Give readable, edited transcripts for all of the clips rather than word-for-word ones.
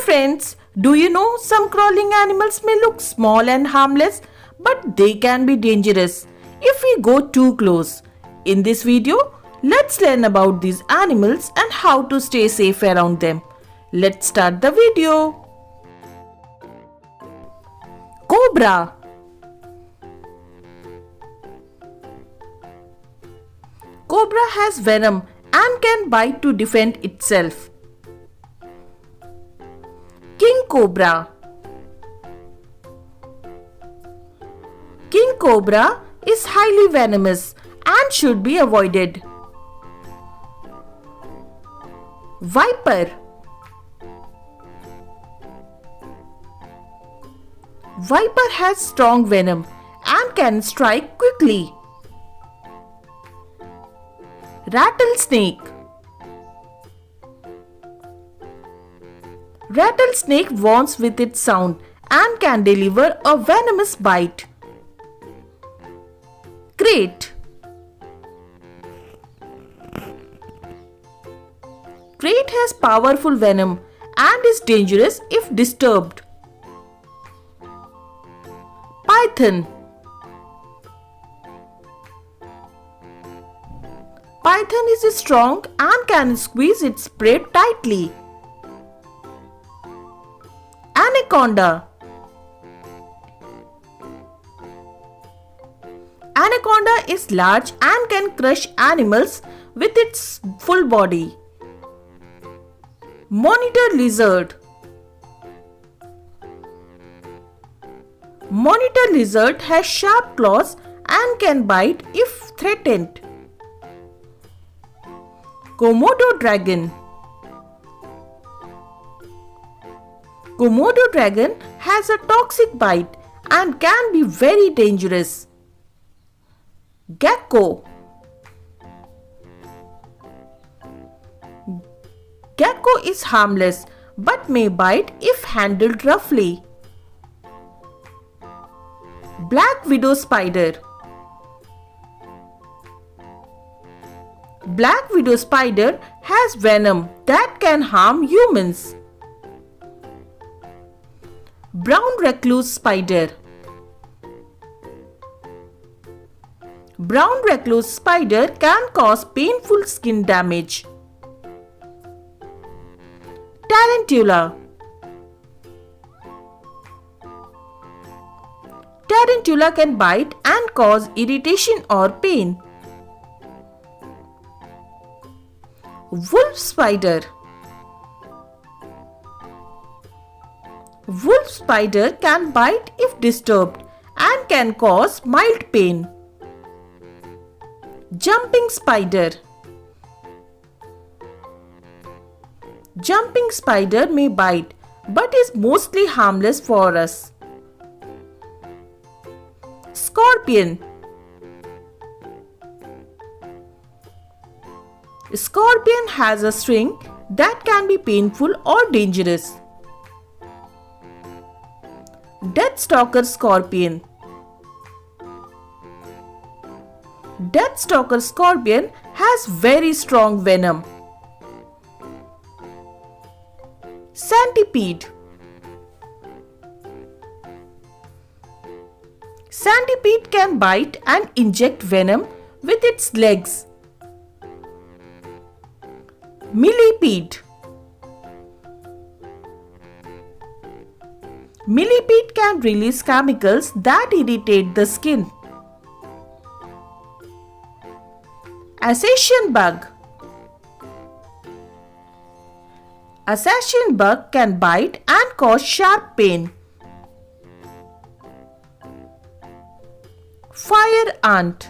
friends, do you know some crawling animals may look small and harmless, but they can be dangerous if we go too close. In this video, let's learn about these animals and how to stay safe around them. Let's start the video. Cobra. Cobra has venom and can bite to defend itself. King Cobra. King Cobra is highly venomous and should be avoided. Viper. Viper has strong venom and can strike quickly. Rattlesnake. Rattlesnake warns with its sound and can deliver a venomous bite. Krait. Krait has powerful venom and is dangerous if disturbed. Python. Python is strong and can squeeze its prey tightly. Anaconda. Anaconda is large and can crush animals with its full body. Monitor lizard. Monitor lizard has sharp claws and can bite if threatened. Komodo Dragon. Komodo Dragon has a toxic bite and can be very dangerous. Gecko. Gecko is harmless but may bite if handled roughly. Black widow spider. Black widow spider has venom that can harm humans. Brown recluse spider. Brown recluse spider can cause painful skin damage. Tarantula. Tarantula can bite and cause irritation or pain. Wolf spider. Wolf spider can bite if disturbed and can cause mild pain. Jumping spider. Jumping spider may bite but is mostly harmless for us. Scorpion. Scorpion has a sting that can be painful or dangerous. Deathstalker Scorpion. Deathstalker Scorpion has very strong venom. Centipede. Centipede can bite and inject venom with its legs. Millipede. Millipede can release chemicals that irritate the skin. Assassin bug. Assassin bug can bite and cause sharp pain. Fire ant.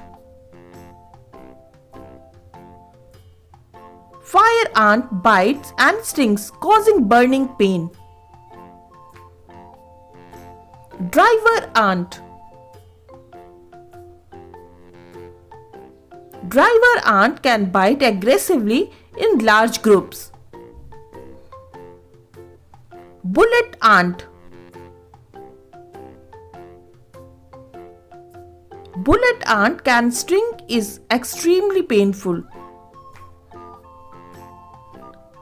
Fire ant bites and stings, causing burning pain. Driver ant. Driver ant can bite aggressively in large groups. Bullet ant. Bullet ant can sting is extremely painful.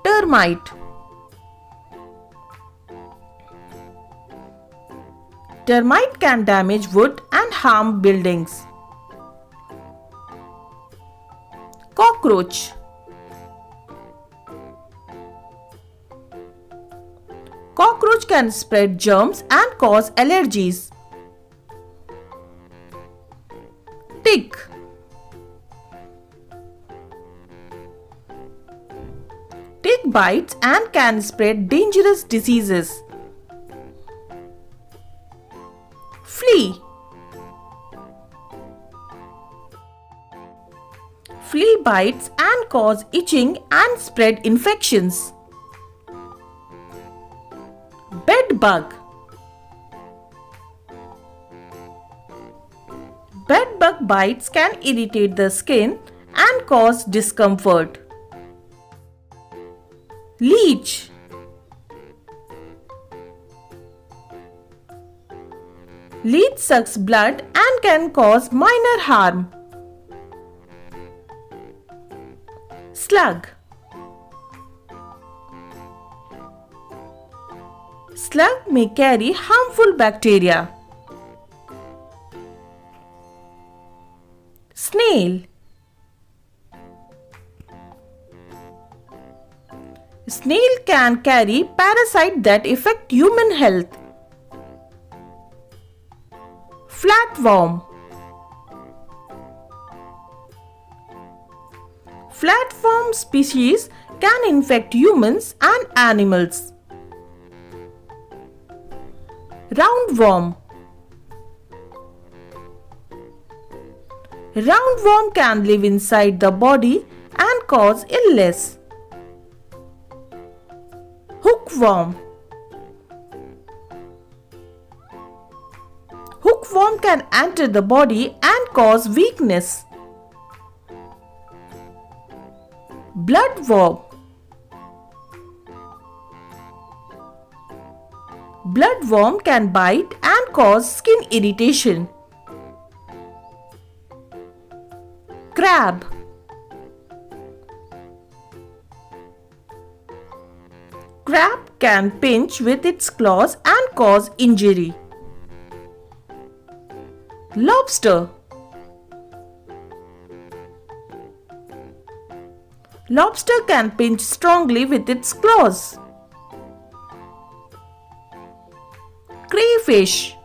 Termite. Termite can damage wood and harm buildings. Cockroach. Cockroach can spread germs and cause allergies. Tick. Tick bites and can spread dangerous diseases. Flea. Flea bites and cause itching and spread infections. Bed bug. Bed bug bites can irritate the skin and cause discomfort. Leech. Leech sucks blood and can cause minor harm. Slug. Slug may carry harmful bacteria. Snail. Snail can carry parasites that affect human health. Flatworm. Flatworm species can infect humans and animals. Roundworm. Roundworm can live inside the body and cause illness. Hookworm. Hookworm can enter the body and cause weakness. Bloodworm. Bloodworm can bite and cause skin irritation. Crab. Crab can pinch with its claws and cause injury. Lobster. Lobster can pinch strongly with its claws. Crayfish.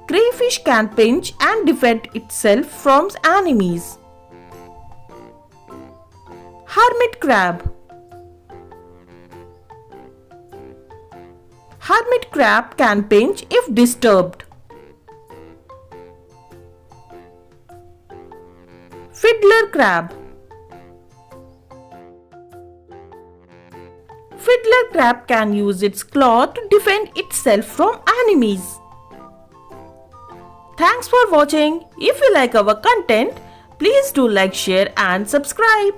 Crayfish can pinch and defend itself from enemies. Hermit Crab. Hermit Crab can pinch if disturbed. Fiddler Crab. Fiddler Crab can use its claw to defend itself from enemies. Thanks for watching. If you like our content, please do like, share and subscribe.